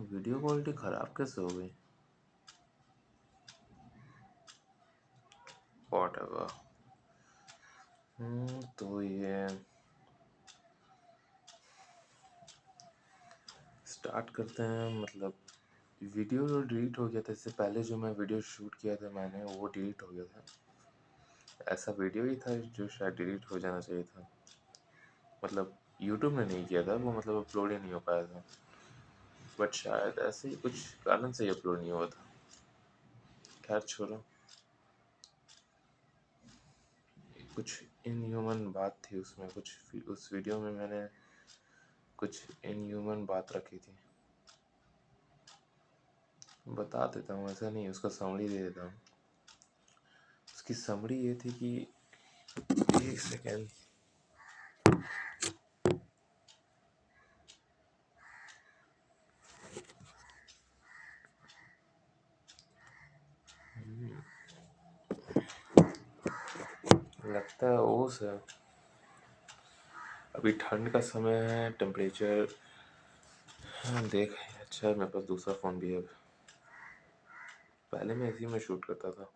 Video quality ख़राब कैसे हो गई? व्हाटएवर। तो ये स्टार्ट करते हैं। मतलब वीडियो जो डिलीट हो गया था, इससे पहले जो मैं वीडियो शूट किया था मैंने, वो डिलीट हो गया था। ऐसा वीडियो ही था जो शायद डिलीट हो जाना चाहिए था। मतलब यूट्यूब ने नहीं किया था वो, मतलब अपलोड ही नहीं हो पाया था। बट शायद ऐसे ही कुछ कारण से ही अपलोड नहीं हुआ था। खैर छोड़ो, कुछ इनह्यूमन बात थी उसमें, कुछ उस वीडियो में मैंने कुछ इनह्यूमन बात रखी थी। बता देता हूँ, ऐसा नहीं, उसका समरी दे देता हूँ। उसकी समरी ये थी कि एक सेकेंड, लगता है ओस है। अभी ठंड का समय है, टेम्परेचर देख। अच्छा मेरे पास दूसरा फ़ोन भी है। पहले मैं इसी में शूट करता था।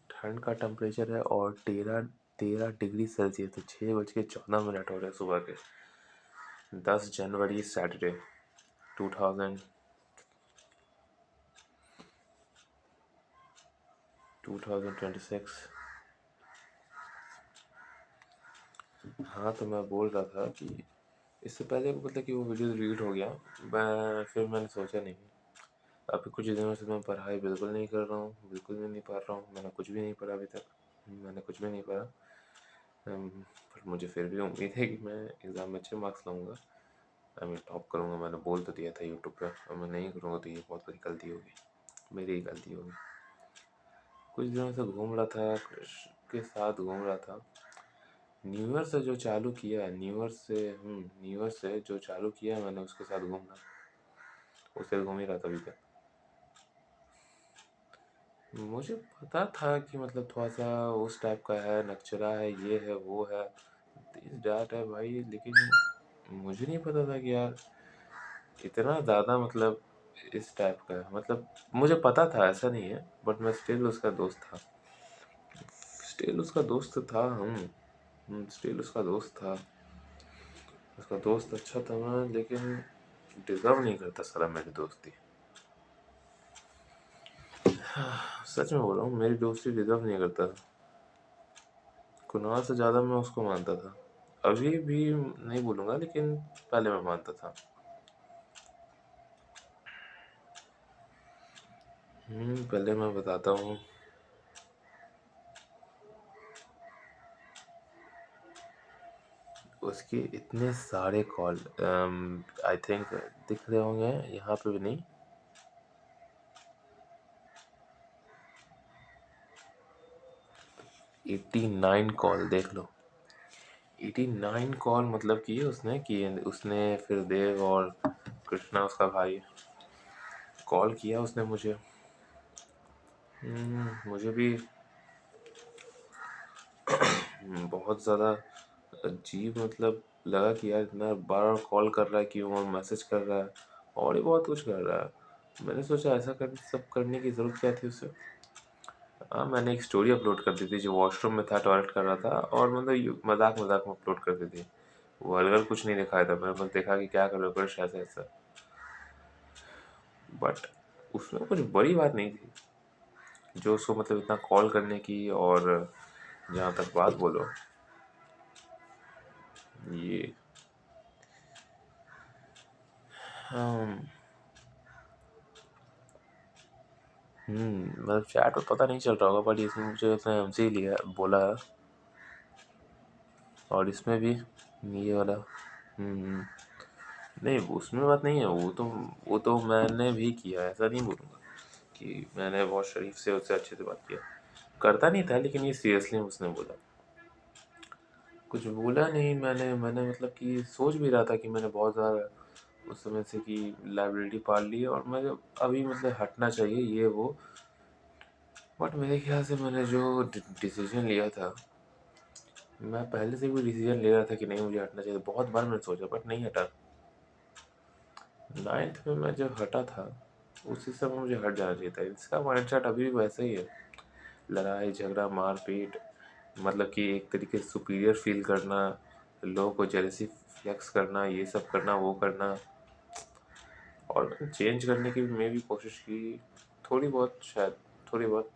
ठंड का टेम्परेचर है और 13 डिग्री सेल्सियस है। 6:14 हो रहे हैं सुबह के। 10 जनवरी सैटरडे 2026। हाँ, तो मैं बोल रहा था कि इससे पहले मतलब कि वो वीडियो डिलीट हो गया। फिर मैंने सोचा नहीं, अभी कुछ दिनों से मैं पढ़ाई बिल्कुल नहीं कर रहा हूँ, बिल्कुल भी नहीं पढ़ रहा हूँ। मैंने कुछ भी नहीं पढ़ा अभी तक, मैंने कुछ भी नहीं पढ़ा। पर मुझे फिर भी उम्मीद है कि मैं एग्ज़ाम में अच्छे मार्क्स लाऊंगा। मैं टॉप करूँगा। मैंने बोल तो दिया था यूट्यूब पे, और मैं नहीं करूँगा तो ये बहुत बड़ी गलती होगी, मेरी ही गलती होगी। कुछ दिनों से घूम रहा था, कृष के साथ घूम रहा था। न्यू ईयर से जो चालू किया, न्यू ईयर से जो चालू किया मैंने उसके साथ घूमना, उससे घूम ही रहा था अभी तक। मुझे पता था कि मतलब थोड़ा-सा उस टाइप का है, नकचरा है, ये है, वो है, दिस डैट है भाई। लेकिन मुझे नहीं पता था कि यार इतना ज़्यादा मतलब इस टाइप का है। मतलब मुझे पता था, ऐसा नहीं है, बट मैं स्टिल उसका दोस्त था। स्टिल उसका दोस्त था स्टिल उसका दोस्त था। उसका दोस्त अच्छा था मैं, लेकिन डिज़र्व नहीं करता साला मेरी दोस्ती। सच में बोल रहा हूँ, मेरी दोस्ती डिज़र्व नहीं करता। कुणाल से ज़्यादा मैं उसको मानता था। अभी भी नहीं बोलूँगा, लेकिन पहले मैं मानता था। पहले मैं बताता हूँ। उसके इतने सारे कॉल, आई थिंक दिख रहे होंगे यहाँ पे भी नहीं। 89 कॉल देख लो। 89 कॉल मतलब उसने फिर देव और कृष्णा उसका भाई कॉल किया उसने मुझे। मुझे भी बहुत ज़्यादा अजीब मतलब लगा कि यार इतना बार कॉल कर रहा है, कि वो मैसेज कर रहा है और ये बहुत कुछ कर रहा है। मैंने सोचा ऐसा सब करने की ज़रूरत क्या थी उससे। हाँ, मैंने एक स्टोरी अपलोड कर दी थी जो वॉशरूम में था, टॉयलेट कर रहा था, और मतलब मजाक मजाक में अपलोड कर दी थी। वो अलग कुछ नहीं दिखाया था, मैंने बस देखा कि क्या कर रहे हो कृष, ऐसा ऐसा। बट उसमें कुछ बड़ी बात नहीं थी जो उसको मतलब इतना कॉल करने की। और जहाँ तक बात बोलो, ये हम मतलब चैट में पता नहीं चल रहा होगा, बट इसमें मुझे उसने हमसे ही लिया बोला है। और इसमें भी ये वाला नहीं, उसमें बात नहीं है। वो तो मैंने भी किया, ऐसा नहीं बोलूँगा कि मैंने बहुत शरीफ से उससे अच्छे से बात किया। करता नहीं था, लेकिन ये सीरियसली उसने बोला। कुछ बोला नहीं, मैंने मतलब कि सोच भी रहा था कि मैंने बहुत ज़्यादा उस समय से कि लाइब्रेरी पढ़ ली है और मैं अभी मतलब हटना चाहिए ये वो। बट मेरे ख्याल से मैंने जो डिसीजन लिया था, मैं पहले से भी डिसीजन ले रहा था कि नहीं मुझे हटना चाहिए, बहुत बार मैंने सोचा बट नहीं हटा। 9th में मैं जब हटा था, उसी समय मुझे हट जाना चाहिए था। इसका माइंडसेट अभी भी वैसा ही है, लड़ाई झगड़ा मारपीट, मतलब कि एक तरीके से सुपीरियर फील करना, लोगों को जेलसी फ्लेक्स करना, ये सब करना वो करना। और चेंज करने की मैं भी कोशिश की, थोड़ी बहुत शायद, थोड़ी बहुत,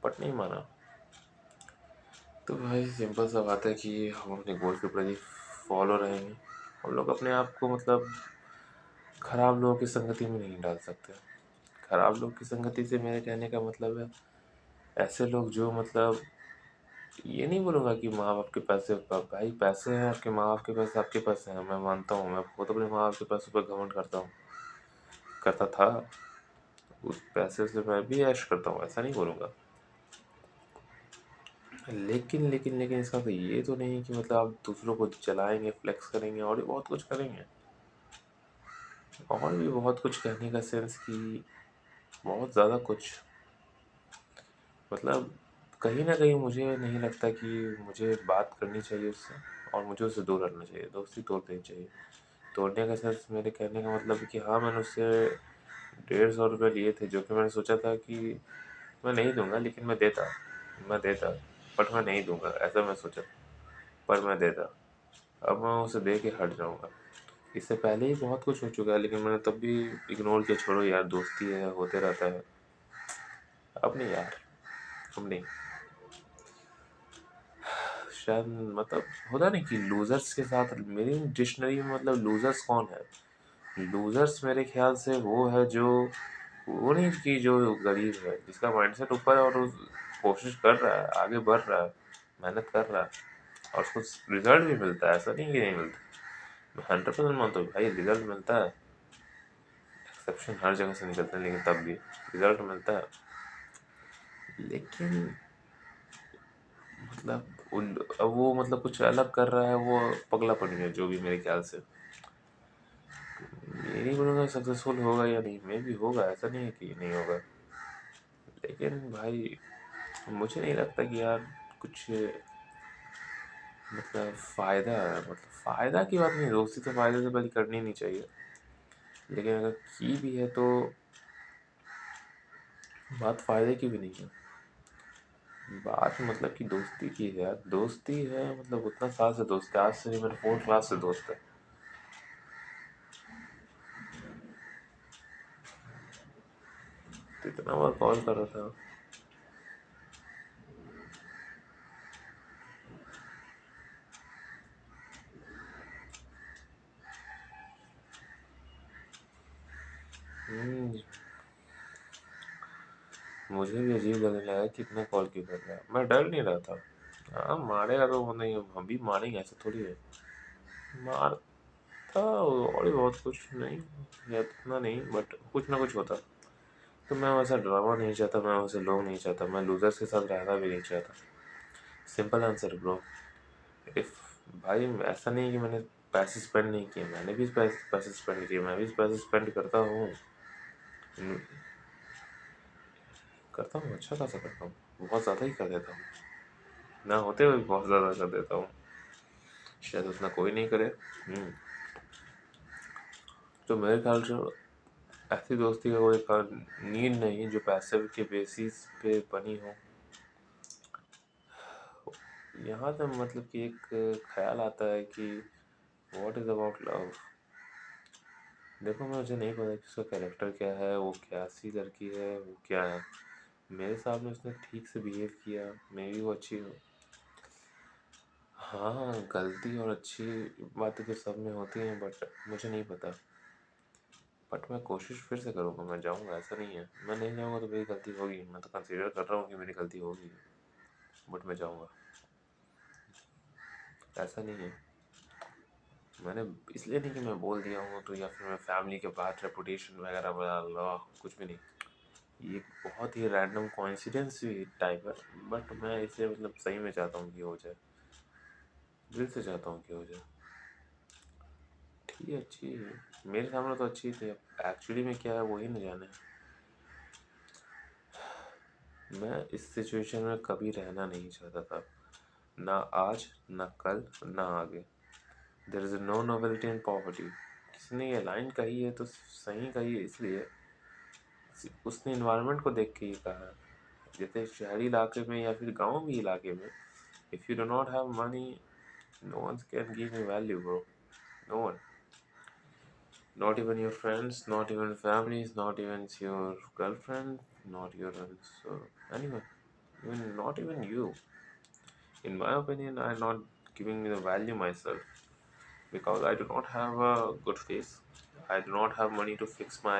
बट नहीं माना। तो भाई सिंपल सा बात है कि हम अपने गोल के प्रति फॉलो रहेंगे। हम लोग अपने आप को मतलब खराब लोगों की संगति में नहीं डाल सकते। खराब लोग की संगति से मेरे कहने का मतलब है ऐसे लोग जो मतलब, ये नहीं बोलूँगा कि माँ बाप के पैसे, भाई पैसे हैं आपके, माँ बाप के पैसे आपके पैसे हैं, मैं मानता हूँ, मैं खुद अपने माँ बाप के पैसों पर घमंड करता हूँ, करता था। उस पैसे से मैं भी ऐश करता हूँ, ऐसा नहीं बोलूँगा। लेकिन इसका तो ये तो नहीं कि मतलब आप दूसरों को जलाएंगे, फ्लेक्स करेंगे और भी बहुत कुछ करेंगे। और भी बहुत कुछ कहने का सेंस कि बहुत ज़्यादा कुछ, मतलब कहीं ना कहीं मुझे नहीं लगता कि मुझे बात करनी चाहिए उससे, और मुझे उससे दूर रहना चाहिए, दोस्ती तोड़ देनी चाहिए। तोड़ने का सेंस मेरे कहने का मतलब है कि हाँ, मैंने उससे 150 रुपये लिए थे, जो कि मैंने सोचा था कि मैं नहीं दूंगा, लेकिन मैं देता, बट मैं नहीं दूंगा ऐसा मैं सोचा, पर मैं देता। अब मैं उसे दे के हट जाऊंगा। इससे पहले ही बहुत कुछ हो चुका है, लेकिन मैंने तब भी इग्नोर किया, छोड़ो यार, दोस्ती है, होते रहता है। अब नहीं यार, अब नहीं। शायद मतलब होता नहीं कि लूजर्स के साथ, मेरी डिक्शनरी में मतलब लूजर्स कौन है? लूजर्स मेरे ख्याल से वो है जो, वो नहीं कि जो गरीब है, जिसका माइंडसेट ऊपर है और उस कोशिश कर रहा है, आगे बढ़ रहा है, मेहनत कर रहा है, और उसको रिजल्ट भी मिलता है, ऐसा नहीं कि नहीं मिलता। मैं 100% मानता हूँ भाई, रिजल्ट मिलता है। एक्सेप्शन हर जगह से निकलते हैं, लेकिन तब भी रिजल्ट मिलता है। लेकिन मतलब अब वो मतलब कुछ अलग कर रहा है, वो पगलापन है जो भी मेरे ख्याल से। ये नहीं बोलूँगा सक्सेसफुल होगा या नहीं, मे भी होगा, ऐसा नहीं है कि नहीं होगा। लेकिन भाई मुझे नहीं लगता कि यार कुछ मतलब फ़ायदा है, मतलब फ़ायदा की बात नहीं, दोस्ती तो फ़ायदे से पहले करनी नहीं चाहिए। लेकिन अगर की भी है तो बात फ़ायदे की भी नहीं है। बात मतलब कि दोस्ती की है यार, दोस्ती है मतलब उतना साल से दोस्त है, आज से नहीं, मेरे 4th क्लास से दोस्त है। तो इतना बार कॉल कर रहा था। हम्म, मुझे भी अजीब लगने लगा कि इतना कॉल क्यों कर रहा है। मैं डर नहीं रहा था। हाँ मारेगा तो वो नहीं, हम भी मारेंगे, ऐसा थोड़ी है। मार था और भी बहुत कुछ नहीं, या इतना नहीं, बट कुछ ना कुछ होता। तो मैं वैसा ड्रामा नहीं चाहता, मैं वैसे लोग नहीं चाहता, मैं लूजर्स के साथ रहना भी नहीं चाहता। Simple answer bro. इफ भाई ऐसा नहीं कि मैंने पैसे स्पेंड नहीं किए, मैंने भी पैसे स्पेंड किए, मैं भी पैसे स्पेंड करता हूँ। करता हूँ, अच्छा खासा करता हूँ, बहुत ज़्यादा ही कर देता हूँ, ना होते हुए भी बहुत ज़्यादा कर देता हूँ। शायद उतना कोई नहीं करे। तो मेरे ख्याल से ऐसी दोस्ती का कोई नीड नहीं जो पैसे के बेसिस पे बनी हो। यहाँ से मतलब कि एक ख्याल आता है कि व्हाट इज़ अबाउट लव। देखो मुझे नहीं पता कि उसका कैरेक्टर क्या है, वो कैसी लड़की है, वो क्या है। मेरे सामने उसने ठीक से बिहेव किया, मे बी वो अच्छी हो। हाँ, गलती और अच्छी बातें तो सब में होती हैं, बट मुझे नहीं पता। बट मैं कोशिश फिर से करूँगा, मैं जाऊँगा, ऐसा नहीं है। मैं नहीं जाऊँगा तो मेरी गलती होगी, मैं तो कंसीडर कर रहा हूँ कि मेरी गलती होगी, बट मैं जाऊँगा, ऐसा नहीं है। मैंने इसलिए नहीं कि मैं बोल दिया हूँ तो, या फिर मैं फैमिली के बाहर रेपुटेशन वगैरह बना लो, कुछ भी नहीं। ये बहुत ही रैंडम कोइंसिडेंस ही टाइप है, बट मैं इसे मतलब सही में चाहता हूँ कि हो जाए, दिल से चाहता हूँ कि हो जाए। ठीक है, अच्छी है, मेरे सामने तो अच्छी थी, अब एक्चुअली में क्या है वही न जाने। मैं इस सिचुएशन में कभी रहना नहीं चाहता था, ना आज, ना कल, ना आगे। There is no novelty in poverty. किसी ने ये लाइन कही है तो सही कही है, इसलिए उसने इन्वायरमेंट को देख के ये कहा है। जैसे शहरी इलाके में या फिर गाँव भी इलाके में, if you do not have money, no one can give you value bro, no one. Not even your friends, not even families, not even your girlfriend, not your anyone, even not even you. In my opinion, I'm not giving the value myself because I do not have a good face. I do not have money to fix my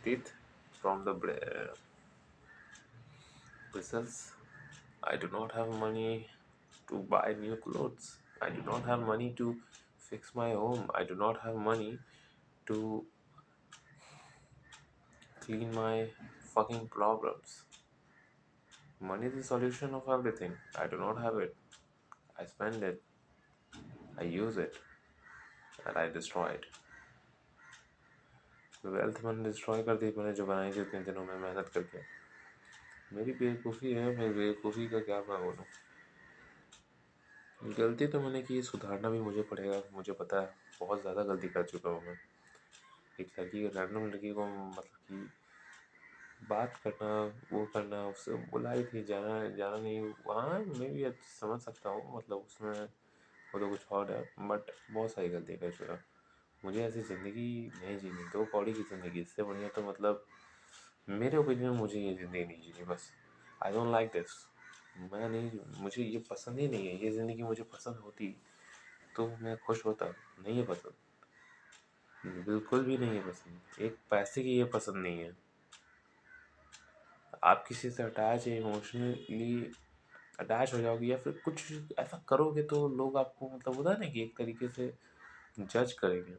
teeth from the bristles. I do not have money to buy new clothes. I do not have money to fix my home. I do not have money to clean my fucking problems. Money is the solution of everything. I do not have it. I spend it. I use it. And I destroy it. Wealth मैंने destroy कर दी, मैंने जो बनाई थी इतने दिनों में मेहनत करके। मेरी बेवकूफ़ी है, मेरी बेवकूफ़ी का क्या मैं बोलूँ। गलती तो मैंने की, सुधारना भी मुझे पड़ेगा, मुझे पता है बहुत ज़्यादा गलती कर चुका हूँ मैं। एक लड़की, रैंडम लड़की को मतलब कि बात करना, वो करना, उससे बुलाई थी, जाना जाना नहीं, वहाँ मैं भी समझ सकता हूँ, मतलब उसमें वो तो कुछ और है, बट बहुत सारी गलती कर चुका। मुझे ऐसी ज़िंदगी नहीं जीनी, दो कौड़ी की ज़िंदगी, इससे बढ़िया तो मतलब मेरे ओपिनियन में मुझे ये ज़िंदगी नहीं जीनी बस। I don't like this. मैं नहीं, मुझे ये पसंद ही नहीं है। ये ज़िंदगी मुझे पसंद होती तो मैं खुश होता, नहीं है पसंद, बिल्कुल भी नहीं है पसंद। एक पैसे की ये पसंद नहीं है। आप किसी से अटैच है, इमोशनली अटैच हो जाओगे या फिर कुछ ऐसा करोगे तो लोग आपको मतलब होता है ना कि एक तरीके से जज करेंगे।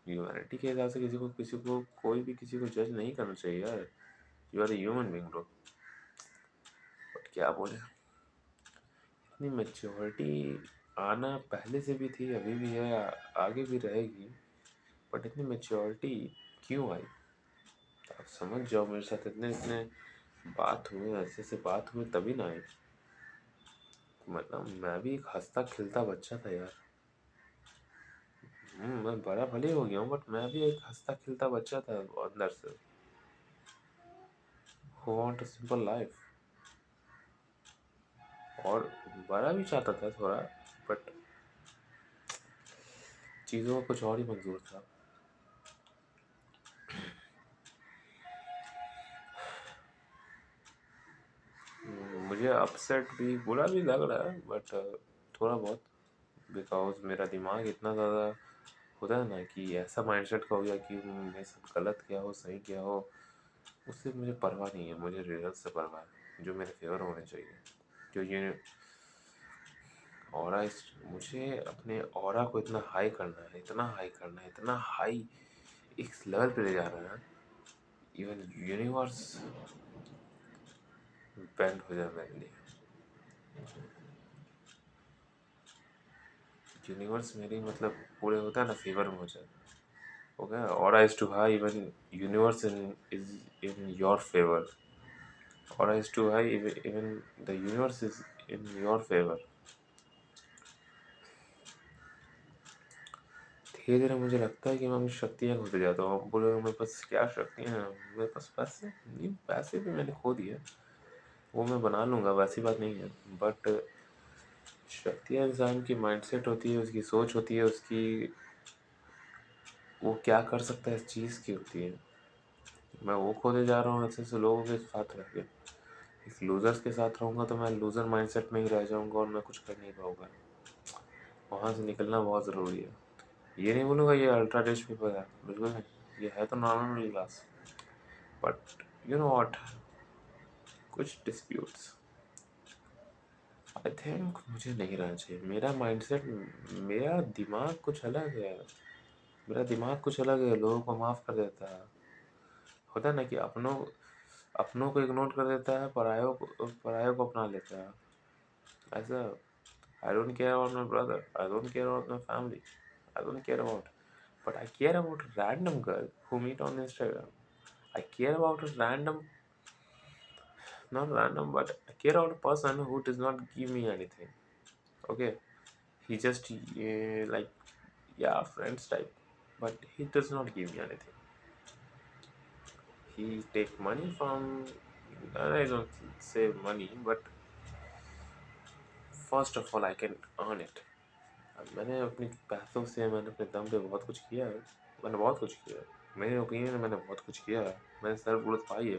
ह्यूमैनिटी के हिसाब से किसी को कोई भी किसी को जज नहीं करना चाहिए यार। You are a human being bro. But क्या बोले, इतनी मैच्योरिटी आना पहले से भी थी, अभी भी है, आगे भी रहेगी, बट इतनी मैच्योरिटी क्यों आई? आप समझ जाओ, मेरे साथ इतने इतने बात हुए, ऐसे ऐसे बात हुए तभी ना आई। मतलब मैं भी एक हंसता खिलता बच्चा था यार। मैं बड़ा भले हो गया हूँ बट मैं भी एक हंसता खिलता बच्चा था अंदर से। Who want a simple life. और बड़ा भी चाहता था थोड़ा, बट चीज़ों का कुछ और ही मंजूर था। मुझे अपसेट भी, बुरा भी लग रहा है, बट थोड़ा बहुत, बिकॉज मेरा दिमाग इतना ज़्यादा होता है ना कि ऐसा माइंडसेट का हो गया कि मेरे साथ गलत क्या हो सही क्या हो उससे मुझे परवाह नहीं है। मुझे रिजल्ट से परवाह है, जो मेरे फेवर होने चाहिए। जो ये ऑरा, इस मुझे अपने ऑरा को इतना हाई करना है, इतना हाई करना है, इतना हाई इस लेवल पे ले जाना है, इवन यूनिवर्स बेंड हो जाए मेरे लिए। यूनिवर्स मेरी मतलब पूरे होता है ना फेवर में हो जाए। Okay, aura is too high, even universe is in your favour. Aura is too high, even the universe is in your favour. धीरे धीरे मुझे लगता है कि मैं अपनी शक्तियाँ खोते जाता हूँ। आप बोलोगे मेरे पास क्या शक्तियाँ हैं? मेरे पास पैसे नहीं, पैसे भी मैंने खो दिए, वो मैं बना लूँगा, वैसी बात नहीं है। बट शक्तियाँ इंसान की माइंडसेट होती है, उसकी सोच होती है, उसकी वो क्या कर सकता है इस चीज़ की होती है। मैं वो खोते जा रहा हूँ ऐसे ऐसे लोगों के साथ रह के। इस लूज़र्स के साथ रहूँगा तो मैं लूज़र माइंडसेट में ही रह जाऊँगा और मैं कुछ कर नहीं पाऊँगा। वहाँ से निकलना बहुत ज़रूरी है। ये नहीं बोलूँगा ये अल्ट्रा रिच पीपल है, बिल्कुल नहीं। ये है तो normal middle class, but you know what, कुछ डिस्प्यूट्स आई थिंक मुझे नहीं रहना चाहिए। मेरा माइंडसेट, मेरा दिमाग कुछ अलग है। मेरा दिमाग कुछ अलग है, लोगों को माफ़ कर देता है। होता है ना कि अपनों अपनों को इग्नोर कर देता है, परायों को अपना लेता है। ऐसा, I don't care about my brother, I don't care about my family, I don't care about, but I care about random girl who meet on Instagram. I care about a random not random, but I care about a person who does not give me anything. Okay, he just like, yeah, friends type, but he does not give me anything. He take money from, I don't say money, but first of all I can earn it. मैंने अपने पैसों से, मैंने अपने दम पे बहुत कुछ किया है. मैंने बहुत कुछ किया है, मेरे ओपिनियन में मैंने बहुत कुछ किया है. मैंने सेल्फ ग्रोथ पाई है.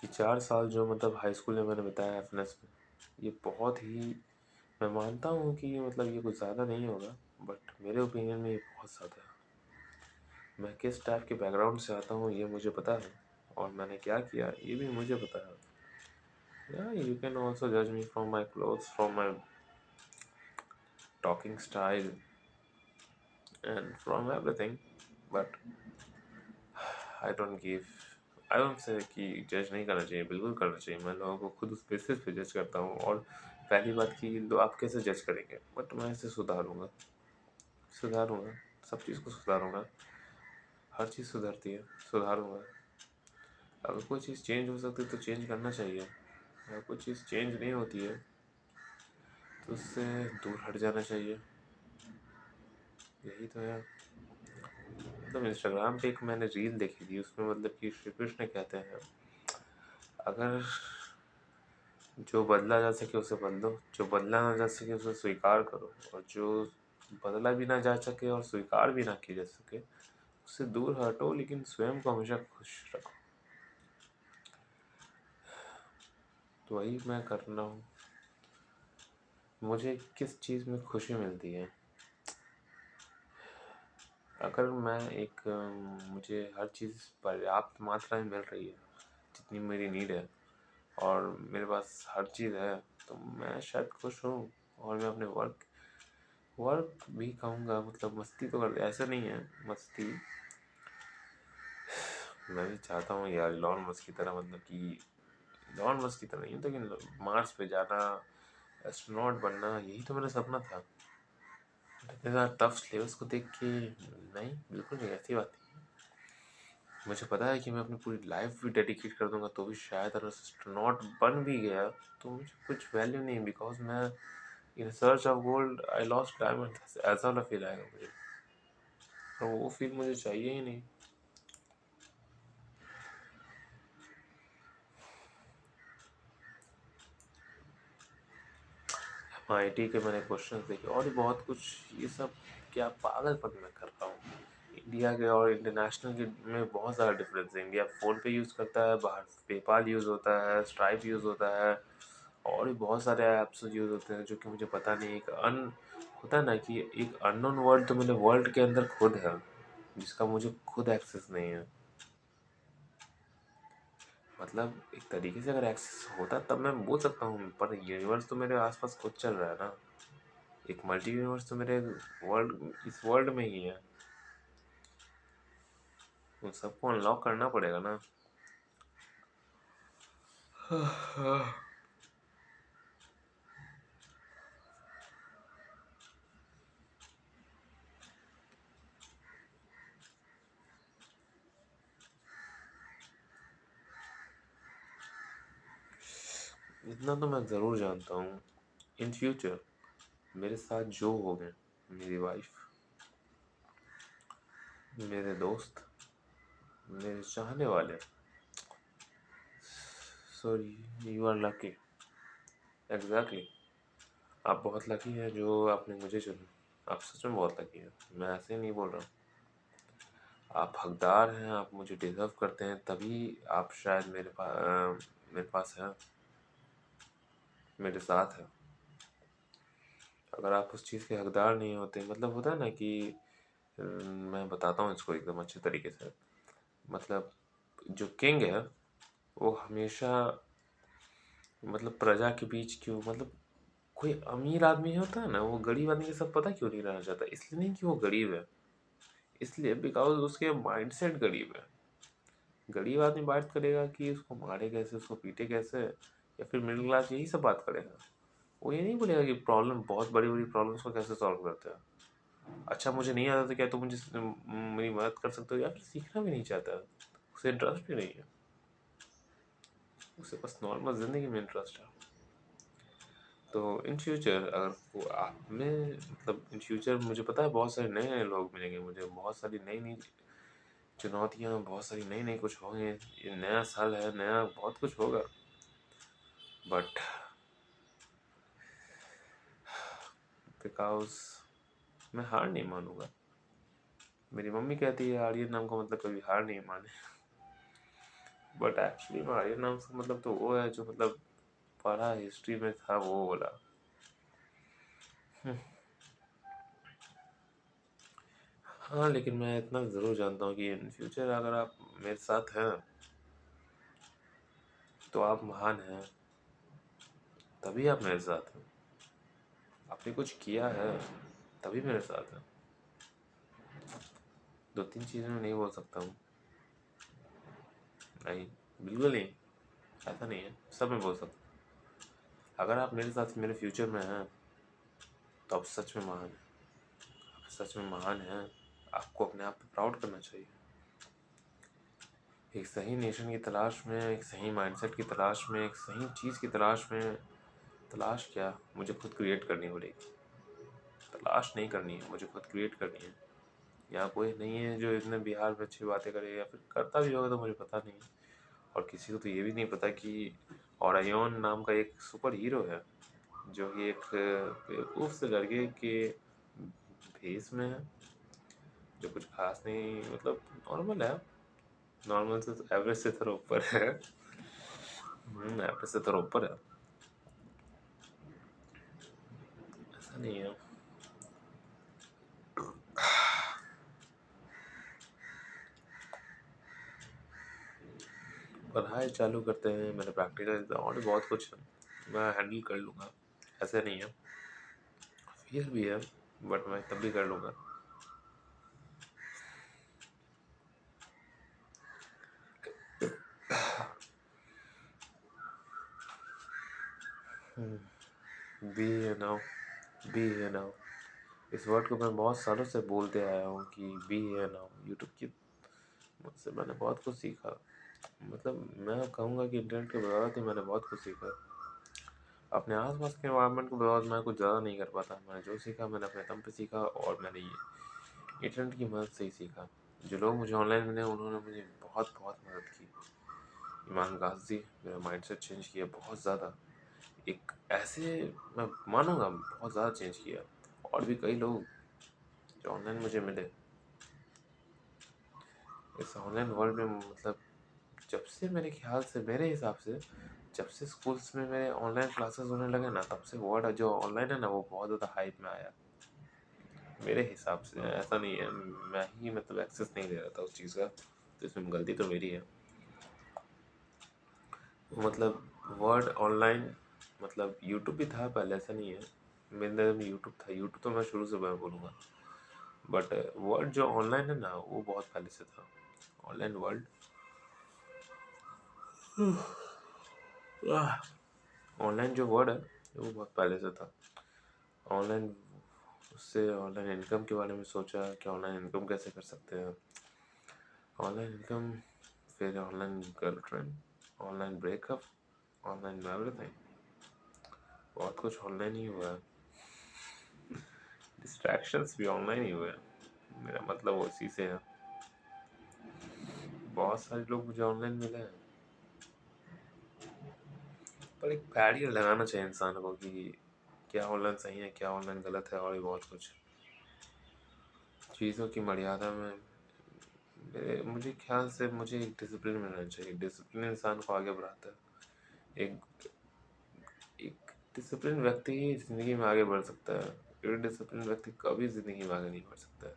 ये 4 साल जो मतलब हाई स्कूल में मैंने बताया एफनेस में, ये बहुत ही, मैं मानता हूँ कि मतलब ये कुछ ज़्यादा नहीं होगा, बट मेरे ओपिनियन में ये बहुत ज़्यादा है. मैं किस टाइप के बैकग्राउंड से आता हूँ ये मुझे पता है, और मैंने क्या किया ये भी मुझे पता है. या यू कैन ऑल्सो जज me from my clothes, from my talking style and from everything, but I don't say कि जज नहीं करना चाहिए, बिल्कुल करना चाहिए. मैं लोगों को खुद उस बेसिस पे जज करता हूँ. और पहली बात कि आप कैसे जज करेंगे, बट मैं इसे सुधारूंगा, सुधारूंगा, सब चीज़ को सुधारूंगा. हर चीज़ सुधरती है, सुधारूंगा. अगर कोई चीज़ चेंज हो सकती है तो चेंज करना चाहिए. अगर कोई चीज़ चेंज नहीं होती है तो उससे दूर हट जाना चाहिए. यही तो है. मतलब इंस्टाग्राम पे एक मैंने रील देखी थी, उसमें मतलब कि श्री कृष्ण कहते हैं, अगर जो बदला जा सके उसे बदलो, जो बदला ना जा सके उसे स्वीकार करो, और जो बदला भी ना जा सके और स्वीकार भी ना किया जा सके उससे दूर हटो, लेकिन स्वयं को हमेशा खुश रखो. तो वही मैं कर रहा हूँ. मुझे किस चीज़ में खुशी मिलती है, अगर मैं एक मुझे हर चीज़ पर्याप्त मात्रा में मिल रही है जितनी मेरी नीड है, और मेरे पास हर चीज़ है, तो मैं शायद खुश हूँ. और मैं अपने वर्क भी कहूँगा, मतलब मस्ती तो कर, ऐसा नहीं है मस्ती. मैं भी चाहता हूँ यार इलॉन मस्क की तरह, मतलब कि इलॉन मस्क की तरह नहीं, लेकिन मार्स पे जाना, एस्ट्रोनॉट बनना, यही तो मेरा सपना था. इतना टफ सिलेबस को देख के नहीं, बिल्कुल नहीं, ऐसी बात नहीं. मुझे पता है कि मैं अपनी पूरी लाइफ भी डेडिकेट कर दूंगा तो भी शायद अगर एस्ट्रोनॉट बन भी गया तो मुझे कुछ वैल्यू नहीं, बिकॉज मैं in search of gold I lost diamond, ऐसा वाला फील आएगा मुझे, और वो फील मुझे चाहिए ही नहीं. आईटी के मैंने क्वेश्चन देखे और भी बहुत कुछ, ये सब क्या पागलपन मैं कर रहा हूँ. इंडिया के और इंटरनेशनल के में बहुत ज़्यादा डिफरेंस है. इंडिया फ़ोन पे यूज़ करता है, बाहर पेपाल यूज़ होता है, स्ट्राइप यूज़ होता है, और भी बहुत सारे ऐप्स यूज़ होते हैं जो कि मुझे पता नहीं. एक होता है ना कि एक अननोन वर्ल्ड तो मेरे वर्ल्ड के अंदर खुद है, जिसका मुझे खुद एक्सेस नहीं है. मतलब एक तरीके से अगर एक्सेस होता तब मैं बोल सकता हूँ, पर यूनिवर्स तो मेरे आसपास खुद चल रहा है ना. एक मल्टी यूनिवर्स तो मेरे वर्ल्ड, इस वर्ल्ड में ही है. उन सबको अनलॉक करना पड़ेगा ना. इतना तो मैं ज़रूर जानता हूँ, इन फ्यूचर मेरे साथ जो हो गए, मेरी वाइफ, मेरे दोस्त, मेरे चाहने वाले, sorry you are lucky. Exactly, आप बहुत लकी हैं जो आपने मुझे चुना. आप सच में बहुत लकी हैं, मैं ऐसे ही नहीं बोल रहा हूँ. आप हकदार हैं, आप मुझे डिज़र्व करते हैं, तभी आप शायद मेरे पास हैं, मेरे साथ हैं. अगर आप उस चीज़ के हकदार नहीं होते, मतलब होता है ना कि मैं बताता हूँ इसको एकदम अच्छे तरीके से. मतलब जो किंग है वो हमेशा, मतलब प्रजा के बीच क्यों, मतलब कोई अमीर आदमी होता है ना, वो गरीब आदमी के साथ पता क्यों नहीं रहना चाहता, इसलिए नहीं कि वो गरीब है, इसलिए बिकॉज उसके माइंडसेट गरीब है. गरीब आदमी बात करेगा कि उसको मारे कैसे, उसको पीटे कैसे, या फिर मिडिल क्लास यही सब बात करेगा. वो ये नहीं बोलेगा कि प्रॉब्लम, बहुत बड़ी बड़ी प्रॉब्लम्स को कैसे सॉल्व करते हैं. अच्छा मुझे नहीं आता तो क्या तुम मुझे मेरी मदद कर सकते हो, या फिर सीखना भी नहीं चाहता, उसे इंटरेस्ट भी नहीं है. उसे बस नॉर्मल ज़िंदगी में इंटरेस्ट है। तो इन फ्यूचर अगर वो आप में मतलब इन फ्यूचर मुझे पता है बहुत सारे नए-नए लोग मिलेंगे मुझे, बहुत सारी नई-नई चुनौतियाँ, बहुत सारी नई-नई कुछ होंगे। ये नया साल है, नया बहुत कुछ होगा। बट बिकॉज़ मैं हार नहीं मानूँगा। मेरी मम्मी कहती है आर्यन नाम का मतलब कभी हार नहीं माने। बट एक्चुअली में आर्यन नाम का मतलब तो वो है जो मतलब पढ़ा हिस्ट्री में था वो वाला। हाँ, लेकिन मैं इतना ज़रूर जानता हूँ कि इन फ्यूचर अगर आप मेरे साथ हैं, तो आप महान हैं, तभी आप मेरे साथ हैं। आपने कुछ किया है, तभी मेरे साथ हैं। 2-3 चीज़ें मैं नहीं बोल सकता हूँ। नहीं, बिल्कुल नहीं, ऐसा नहीं है, सब मैं बोल सकता हूँ। अगर आप मेरे साथ मेरे फ्यूचर में हैं, तो आप सच में महान हैं। आप सच में महान हैं, आपको अपने आप पे प्राउड करना चाहिए। एक सही नेशन की तलाश में, एक सही माइंडसेट की तलाश में, एक सही चीज़ की तलाश में, तलाश क्या, मुझे खुद क्रिएट करनी पड़ेगी। तलाश नहीं करनी है, मुझे खुद क्रिएट करनी है। यहाँ कोई नहीं है जो इतने बिहार में अच्छी बातें करे या फिर करता भी होगा तो मुझे पता नहीं। और किसी को तो ये भी नहीं पता कि ओरायोन नाम का एक सुपर हीरो है, जो कि एक बेवकूफ़ से लड़के के भेस में है, जो कुछ खास नहीं मतलब नॉर्मल है। नॉर्मल से तो एवरेज से थोड़ा ऊपर है। एवरेज से थोड़ा ऊपर है, ऐसा नहीं है। पढ़ाई चालू करते हैं, मेरे प्रैक्टिकल एग्ज़ाम और भी बहुत कुछ है, मैं हैंडल कर लूँगा, ऐसा नहीं है। फियर भी है, बट मैं तब भी कर लूँगा। बी है नाउ, बी है नाउ, इस वर्ड को मैं बहुत सालों से बोलते आया हूँ कि बी है नाउ। यूट्यूब की मुझसे मैंने बहुत कुछ सीखा। मतलब मैं कहूँगा कि इंटरनेट के बदौलत ही मैंने बहुत कुछ सीखा। अपने आस-पास के एनवायरनमेंट के बदौलत मैं कुछ ज़्यादा नहीं कर पाता। मैंने जो सीखा मैंने अपने दम पे सीखा और मैंने ये इंटरनेट की मदद से ही सीखा। जो लोग मुझे ऑनलाइन मिले उन्होंने मुझे बहुत-बहुत मदद की। ईमान गाज़ी मेरा माइंडसेट चेंज किया बहुत ज़्यादा। एक ऐसे मैं मानूँगा बहुत ज़्यादा चेंज किया। और भी कई लोग जो ऑनलाइन मुझे मिले, इस ऑनलाइन वर्ल्ड में मतलब जब से मेरे ख्याल से मेरे हिसाब से जब से स्कूल्स में मेरे ऑनलाइन क्लासेस होने लगे ना, तब से वर्ड जो ऑनलाइन है ना वो बहुत ज़्यादा हाइप में आया। मेरे हिसाब से ऐसा नहीं है, मैं ही मतलब एक्सेस नहीं ले रहा था उस चीज़ का, तो इसमें गलती तो मेरी है। मतलब वर्ड ऑनलाइन मतलब यूट्यूब भी था पहले, ऐसा नहीं है। मेरे नज़र में यूट्यूब था, यूट्यूब तो मैं शुरू से मैं बोलूँगा। बट वर्ड जो ऑनलाइन है ना वो बहुत पहले से था। ऑनलाइन वर्ल्ड, ऑनलाइन जो वर्ड है वो बहुत पहले से था। ऑनलाइन उससे ऑनलाइन इनकम के बारे में सोचा कि ऑनलाइन इनकम कैसे कर सकते हैं। ऑनलाइन इनकम, फिर online girlfriend, online breakup, online everything, बहुत कुछ ऑनलाइन ही हुआ है। डिस्ट्रैक्शंस भी ऑनलाइन ही हुए हैं, मेरा मतलब वो इसी से है। बहुत सारे लोग मुझे ऑनलाइन मिले हैं, पर एक बैरियर लगाना चाहिए इंसान को कि क्या ऑनलाइन सही है क्या ऑनलाइन गलत है, और भी बहुत कुछ चीज़ों की मर्यादा में मुझे ख्याल से मुझे एक डिसिप्लिन में रहना चाहिए। डिसिप्लिन इंसान को आगे बढ़ाता है। एक एक डिसिप्लिन व्यक्ति ही ज़िंदगी में आगे बढ़ सकता है। इरडिसिप्लिन व्यक्ति कभी ज़िंदगी में आगे नहीं बढ़ सकता है।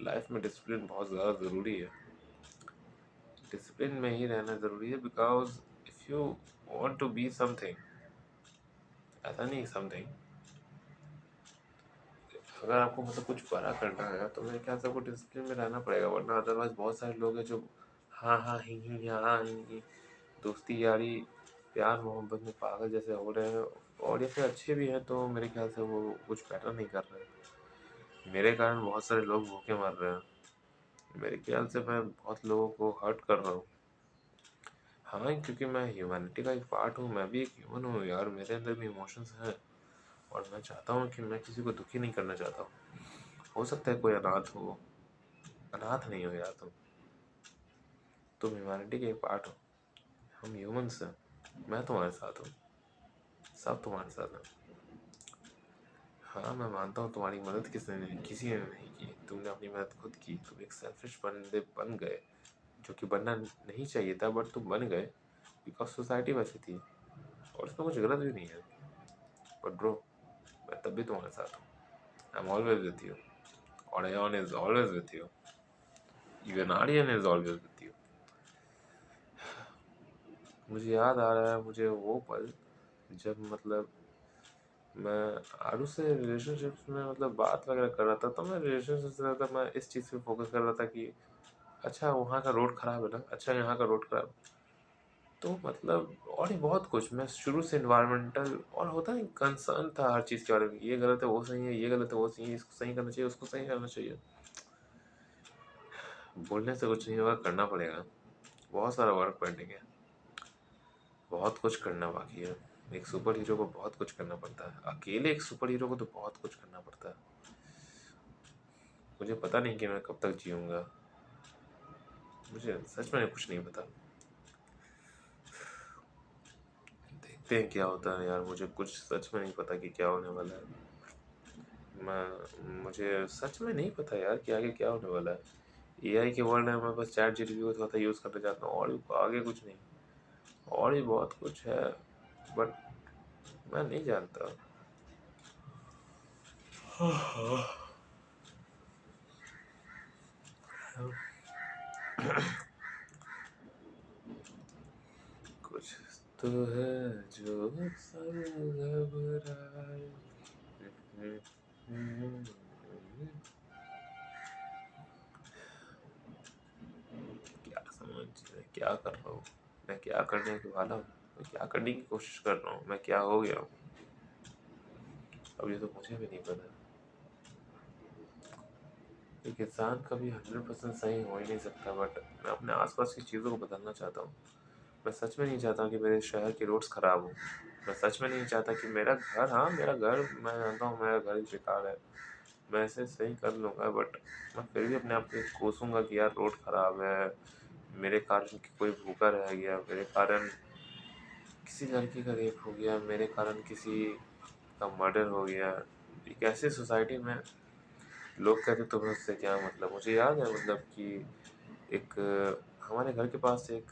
लाइफ में डिसिप्लिन बहुत ज़्यादा ज़रूरी है। डिसिप्लिन में ही रहना ज़रूरी है, because if you want to be something, ऐसा नहीं समथिंग, अगर आपको मतलब कुछ बड़ा करना है तो मेरे ख्याल से आपको डिसिप्लिन में रहना पड़ेगा, वरना अदरवाइज बहुत सारे लोग हैं जो हाँ हाँ ही हाँ ही दोस्ती यारी प्यार मोहब्बत में पागल जैसे हो रहे हैं। और ये फिर अच्छे भी हैं तो मेरे ख्याल से वो कुछ बेटर नहीं कर रहे हैं। मेरे कारण बहुत सारे लोग भूखे मर रहे हैं। मेरे ख्याल से मैं बहुत लोगों को हर्ट कर रहा हूँ। हाँ, क्योंकि मैं ह्यूमैनिटी का एक पार्ट हूँ, मैं भी एक ह्यूमन हूँ यार, मेरे अंदर भी इमोशंस हैं और मैं चाहता हूँ कि मैं किसी को दुखी नहीं करना चाहता हूँ। हो सकता है कोई अनाथ हो, अनाथ नहीं हो यार तुम ह्यूमैनिटी के एक पार्ट हो, हम ह्यूमंस हैं, मैं तुम्हारे साथ हूँ, सब तुम्हारे साथ हैं। हाँ, मैं मानता हूँ तुम्हारी मदद किसी ने नहीं की, तुमने अपनी मदद खुद की, तुम एक सेल्फिश बंदे बन गए, जो कि बनना नहीं चाहिए था बट तुम बन गए बिकॉज सोसाइटी वैसी थी और उसमें कुछ गलत भी नहीं है। बट ब्रो, मैं तब भी तुम्हारे साथ हूँ, I am always with you और Ayon is always with you, even Aryan is always with you. मुझे याद आ रहा है मुझे वो पल जब मतलब मैं आरू से रिलेशनशिप्स में मतलब बात वगैरह कर रहा था, तो मैं रिलेशनशिप से ज़्यादा मैं इस चीज़ पे फोकस कर रहा था कि अच्छा वहाँ का रोड ख़राब है ना, अच्छा यहाँ का रोड ख़राब, तो मतलब और ही बहुत कुछ मैं शुरू से इन्वायरमेंटल और होता नहीं कंसर्न था हर चीज़ के बारे में, ये गलत है वो सही है, ये गलत है वो सही है, इसको सही करना चाहिए उसको सही करना चाहिए। बोलने से कुछ नहीं होगा, करना पड़ेगा, बहुत सारा वर्क पेंडिंग है, बहुत कुछ करना बाकी है। एक सुपर हीरो को बहुत कुछ करना पड़ता है, अकेले एक सुपर हीरो को तो बहुत कुछ करना पड़ता है। मुझे पता नहीं कि मैं कब तक जीऊँगा, मुझे सच में कुछ नहीं पता। देखते हैं क्या होता है यार, मुझे कुछ सच में नहीं पता कि क्या होने वाला है। मुझे सच में नहीं पता यार कि आगे क्या होने वाला है। एआई के वर्ल्ड में मैं बस चैट जीपीटी को थोड़ा-सा यूज़ करना चाहता हूँ और आगे कुछ नहीं। और भी बहुत कुछ है बट मैं नहीं जानता। कुछ तो है जो अक्सर घबराए। क्या समझ मैं क्या कर रहा हूँ? मैं क्या करने के वाला हूँ? मैं क्या करने की कोशिश कर रहा हूँ? मैं क्या हो गया हूँ? अब ये तो मुझे भी नहीं पता। एक इंसान कभी 100% सही हो ही नहीं सकता बट मैं अपने आसपास की चीज़ों को बदलना चाहता हूँ। मैं सच में नहीं चाहता कि मेरे शहर की रोड्स ख़राब हों। मैं सच में नहीं चाहता कि मेरा घर, हाँ, मेरा घर मैं जानता हूँ मेरा घर ही बेकार है। मैं इसे सही कर लूँगा बट मैं फिर भी अपने आप को कोसूँगा कि यार रोड ख़राब है, मेरे कारण कोई भूखा रह गया, मेरे कारण किसी लड़की का रेप हो गया, मेरे कारण किसी का मर्डर हो गया। एक ऐसी सोसाइटी में लोग कहते तुम्हें उससे क्या मतलब। मुझे याद है मतलब कि एक हमारे घर के पास एक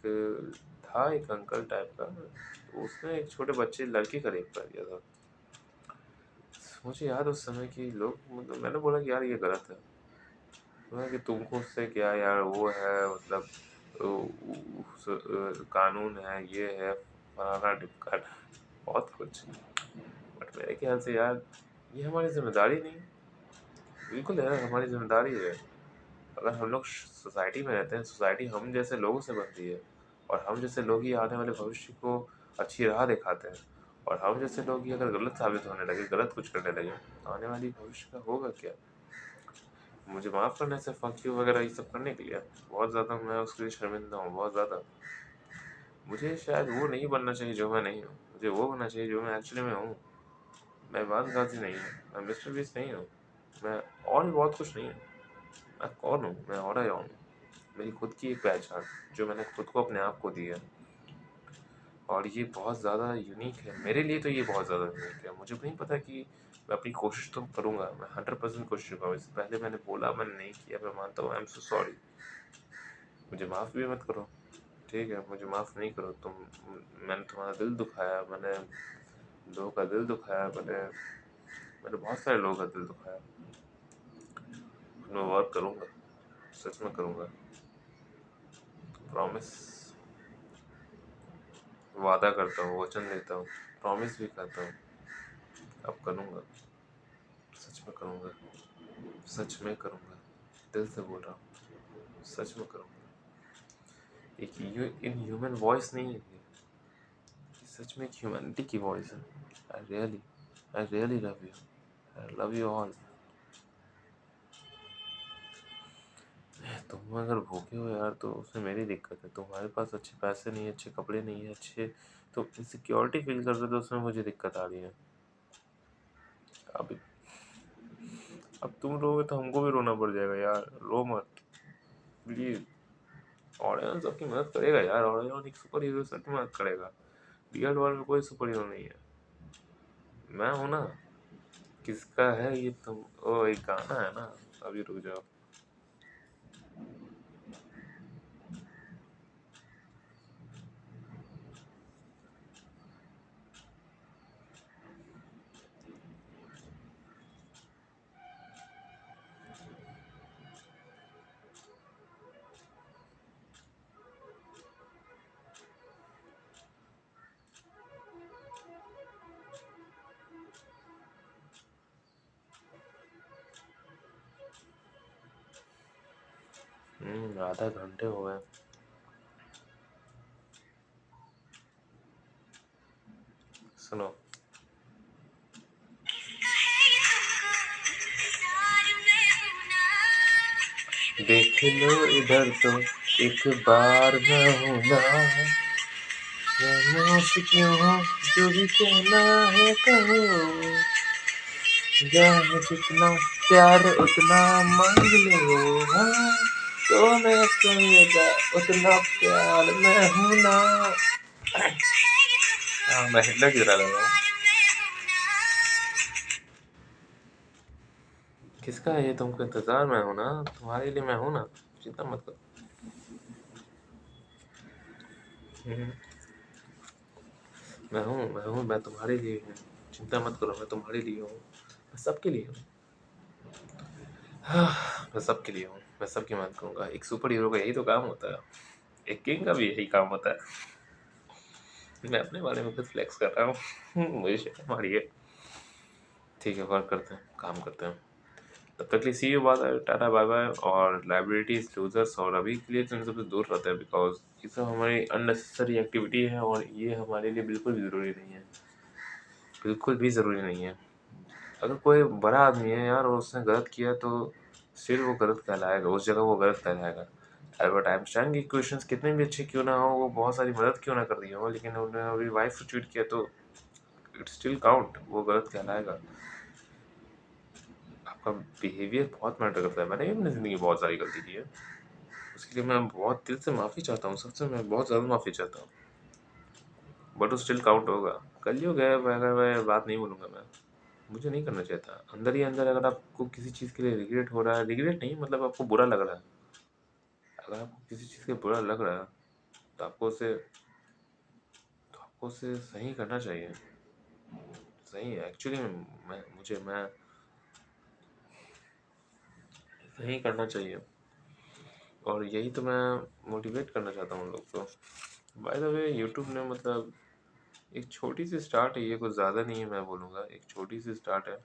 था एक अंकल टाइप का, तो उसने एक छोटे बच्चे लड़की का रेप कर दिया था। मुझे याद है उस समय कि लोग मतलब मैंने बोला कि यार ये गलत है। बोला कि तुमको उससे क्या यार, वो है मतलब कानून है, ये है, फलाना ढिमकाना, बहुत कुछ। बट मेरे ख्याल से यार ये हमारी जिम्मेदारी नहीं। बिल्कुल यार हमारी जिम्मेदारी है। अगर हम लोग सोसाइटी में रहते हैं, सोसाइटी हम जैसे लोगों से बनती है और हम जैसे लोग ही आने वाले भविष्य को अच्छी राह दिखाते हैं और हम जैसे लोग ही अगर गलत साबित होने लगे, गलत कुछ करने लगे, तो आने वाली भविष्य का होगा क्या। मुझे माफ़ करना है फक यू वगैरह ये सब करने के लिए, बहुत ज़्यादा मैं उसके लिए शर्मिंदा हूँ, बहुत ज़्यादा। मुझे शायद वो नहीं बनना चाहिए जो मैं नहीं हूँ, मुझे वो बनना चाहिए जो मैं एक्चुअली में हूँ। मैं इमरान गाज़ी नहीं हूँ, मैं मिस्टर बीस्ट नहीं हूँ, मैं और भी बहुत कुछ नहीं हूँ। मैं कौन हूँ, मैं और हूँ। मेरी खुद की एक पहचान जो मैंने खुद को अपने आप को दी है और ये बहुत ज़्यादा यूनिक है मेरे लिए, तो ये बहुत ज़्यादा यूनिक है। मुझे नहीं पता कि मैं अपनी कोशिश तो करूँगा, मैं 100% कोशिश करूँगा। इससे पहले मैंने बोला मैंने नहीं किया, मैं मानता हूँ, आई एम सो सॉरी। मुझे माफ़ भी मत करो, ठीक है, मुझे माफ़ नहीं करो तुम। मैंने तुम्हारा दिल दुखाया, मैंने लोगों का दिल दुखाया, मैंने मैंने बहुत सारे लोगों का दिल दुखाया। मैं वर्क करूँगा, सच में करूँगा, प्रॉमिस, वादा करता हूँ, वचन देता हूँ, प्रॉमिस भी करता हूँ, अब करूँगा, सच में करूँगा, सच में करूँगा, दिल से बोल रहा हूँ, सच में करूँगा। एक इन ह्यूमन वॉइस नहीं है ये सच में एक ह्यूमैनिटी की वॉइस है। I really love you, I love you all. तुम अगर भूखे हो यार तो उसमें मेरी दिक्कत है, तुम्हारे पास अच्छे पैसे नहीं है, अच्छे कपड़े नहीं है, अच्छे तो इनसिक्योरिटी फील कर रहे हो, तो उसमें मुझे दिक्कत आ रही है। अब अब तुम रोगे तो हमको भी रोना पड़ जाएगा यार, रो मत प्लीज। ऑरियन सबकी मदद करेगा यार, ऑरियन एक सुपर हीरो सबकी मदद करेगा। रियल वर्ल्ड में कोई सुपर हीरो नहीं है, मैं हूं ना। किसका है ये तुम, ओ एक गाना है ना, अभी रुक जाओ। आधा घंटे हो गए। सुनो, देख लो इधर तो एक बार मैं हूं ना, खामोश क्यों हो, जो भी कहना है कहो, जाने जितना प्यार उतना मांग लो, हाँ तो मैं सुनेगा उतना प्यार मैं हूं ना। हाँ मैं हिटलर की तरह लग रहा हूँ। किसका है ये तुमको इंतजार में हूं ना, तुम्हारे लिए मैं हूं ना, चिंता मत करो। हम्म, मैं तुम्हारे लिए हूँ, चिंता मत करो, मैं तुम्हारे लिए हूँ, मैं सबके लिए हूँ। हाँ, मैं सबके लिए हूँ, मैं सबकी मदद करूंगा। एक सुपर हीरो का यही तो काम होता है, एक किंग का भी यही काम होता है। मैं अपने बारे में खुद फ्लेक्स कर रहा हूँ। मुझे शर्म आ रही है। ठीक है, वर्क करते हैं, काम करते हैं। तब तक के लिए see you, bye, tata bye bye. और लाइब्रेरीज लूजर्स, और अभी के लिए तो इन सबसे दूर रहते हैं, बिकॉज ये सब हमारी अननेसेसरी एक्टिविटी है और ये हमारे लिए बिल्कुल भी ज़रूरी नहीं है, बिल्कुल भी ज़रूरी नहीं है। अगर कोई बड़ा आदमी है यार और उसने गलत किया तो स्टिल वो गलत कहलाएगा, उस जगह वो गलत कहलाएगा। एल्बर्ट आइंस्टाइन की क्वेश्चंस कितने भी अच्छे क्यों ना हो, वो बहुत सारी मदद क्यों ना कर दी हो, लेकिन उन्होंने अभी वाइफ को चीट किया तो इट स्टिल काउंट, वो गलत कहलाएगा। आपका बिहेवियर बहुत मैटर करता है। मैंने भी अपनी ज़िंदगी में बहुत सारी गलती की है, उसके लिए मैं बहुत दिल से माफ़ी चाहता हूँ, सबसे मैं बहुत ज़्यादा माफ़ी चाहता हूँ, बट वो स्टिल काउंट होगा। कलयुग है, अगर मैं बात नहीं बोलूँगा मैं, मुझे नहीं करना चाहिए था। अंदर ही अंदर अगर आपको किसी चीज़ के लिए रिग्रेट हो रहा है, रिग्रेट नहीं मतलब आपको बुरा लग रहा है, अगर आपको किसी चीज़ के बुरा लग रहा है तो आपको उसे सही करना चाहिए। सही है एक्चुअली, मैं सही करना चाहिए, और यही तो मैं मोटिवेट करना चाहता हूँ उन लोग को। बाय द वे यूट्यूब ने मतलब एक छोटी सी स्टार्ट है, ये कुछ ज़्यादा नहीं है, मैं बोलूँगा एक छोटी सी स्टार्ट है।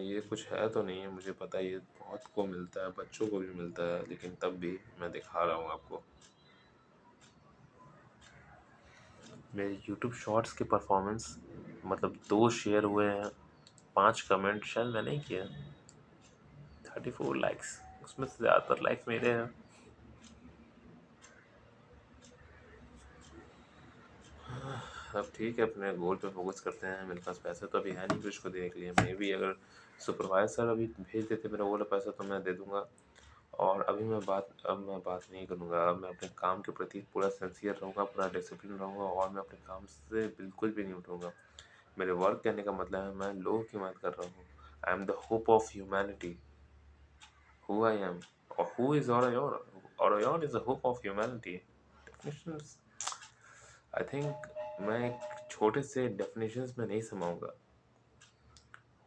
ये कुछ है तो नहीं है, मुझे पता है ये बहुत को मिलता है, बच्चों को भी मिलता है, लेकिन तब भी मैं दिखा रहा हूँ आपको। मेरे यूट्यूब शॉर्ट्स के परफॉर्मेंस, मतलब 2 शेयर हुए हैं, 5 कमेंट शायद मैंने ही किया, 34 लाइक्स, उसमें से ज़्यादातर लाइक्स मेरे हैं। अब ठीक है, अपने गोल पे फोकस करते हैं। मेरे पास पैसा तो अभी है नहीं कुछ को देने के लिए, मे बी अगर सुपरवाइजर अभी भेज देते मेरा वो वाला पैसा तो मैं दे दूंगा। और अब मैं बात नहीं करूँगा, अब मैं अपने काम के प्रति पूरा सिंसियर रहूँगा, पूरा डिसिप्लिन रहूँगा, और मैं अपने काम से बिल्कुल भी नहीं उठूँगा। मेरे वर्क करने का मतलब है मैं लोगों की मदद कर रहा हूँ। I am the hope of humanity, who I am, और who is Orion, Orion is the hope of humanity. Definitions, I think मैं एक छोटे से डेफिनेशंस में नहीं समाऊंगा।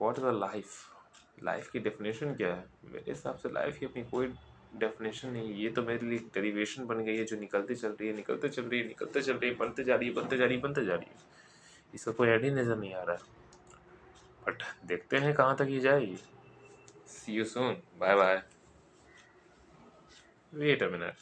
What is a life, life की डेफिनेशन क्या है? मेरे हिसाब से लाइफ की अपनी कोई डेफिनेशन नहीं है, ये तो मेरे लिए एक डेरिवेशन बन गई है जो निकलती चल रही है, निकलते चल रही है, निकलते चल रही है, बनते जा रही है, बनते जा रही है, बनते जा रही है। इसका कोई एंड ही नज़र नहीं आ रहा है, बट देखते हैं कहाँ तक ये जाएगी। See you soon, bye bye. Wait a minute,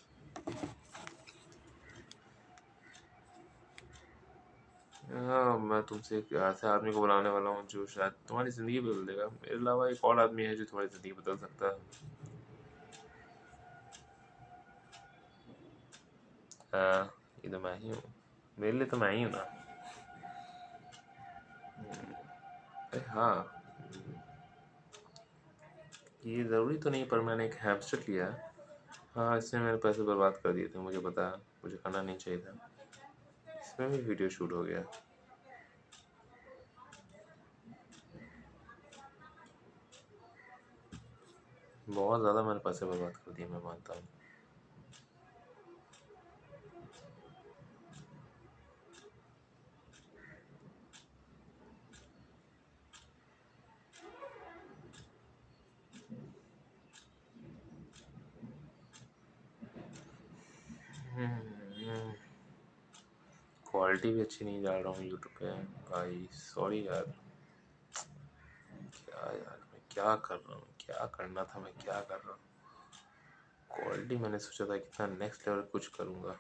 हाँ मैं तुमसे एक ऐसे आदमी को बुलाने वाला हूँ जो शायद तुम्हारी ज़िंदगी बदल देगा। मेरे अलावा एक और आदमी है जो तुम्हारी ज़िंदगी बदल सकता है। हाँ, ये तो मैं ही हूँ। मेरे लिए तो मैं ही हूँ ना। अरे हाँ, ये ज़रूरी तो नहीं, पर मैंने एक हैमस्टर लिया है। हाँ, इसमें मैंने पैसे बर्बाद कर दिए थे, मुझे पता है, मुझे करना नहीं चाहिए था। इसमें भी वीडियो शूट हो गया। बहुत ज़्यादा मैंने पैसे बर्बाद कर दिए, मैं मानता हूँ। क्वालिटी भी अच्छी नहीं डाल रहा हूँ यूट्यूब पे भाई, सॉरी यार। क्या यार, मैं क्या कर रहा हूँ, क्या करना था, मैं क्या कर रहा हूँ। क्वालिटी मैंने सोचा था कितना नेक्स्ट लेवल कुछ करूँगा,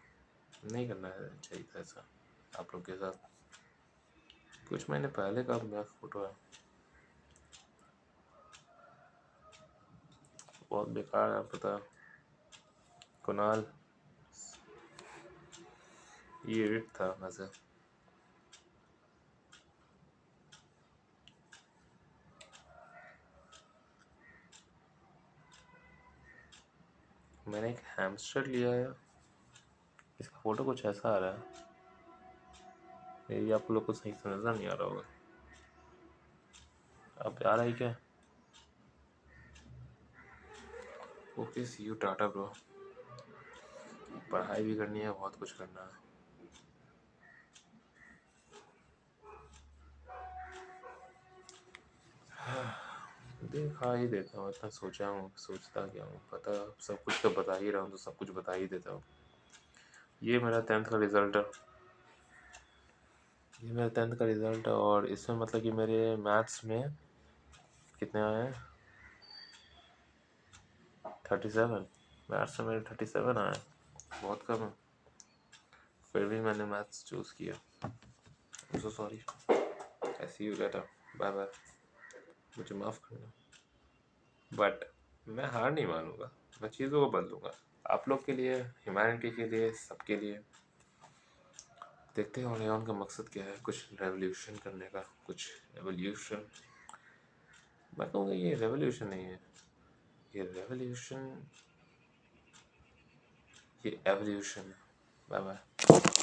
नहीं करना चाहिए था ऐसा आप लोग के साथ। कुछ महीने पहले का मेरा फ़ोटो है, बहुत बेकार है, पता। कुणाल, ये एडिट था वैसे। मैंने एक हैमस्टर लिया है, इसका फ़ोटो कुछ ऐसा आ रहा है, ये आप लोग को सही से नज़र नहीं आ रहा होगा। अब आ रहा है क्या? Okay, see you, tata bro. पढ़ाई भी करनी है, बहुत कुछ करना है। दिखा ही देता हूँ, इतना सोचा हूँ, सोचता क्या हूँ, पता सब कुछ तो बता ही रहा हूँ, तो सब कुछ बता ही देता हूँ। ये मेरा 10th का रिज़ल्ट है। ये मेरा 10th का रिज़ल्ट है, और इसमें मतलब कि मेरे मैथ्स में कितने आए हैं? 37। मैथ्स में मेरे 37 आए हैं, बहुत कम है। फिर भी मैंने मैथ्स चूज़ किया। So sorry. ऐसी ही बेटा, बाय बाय, मुझे माफ़ करना। बट मैं हार नहीं मानूंगा, मैं चीज़ों को बदलूंगा, आप लोग के लिए, ह्यूमैनिटी के लिए, सबके लिए। देखते हैं ओलियन का मकसद क्या है, कुछ रेवोल्यूशन करने का, कुछ एवोल्यूशन। मैं कहूँगा ये रेवोल्यूशन नहीं है, ये रेवोल्यूशन, ये एवोल्यूशन है। Bye bye.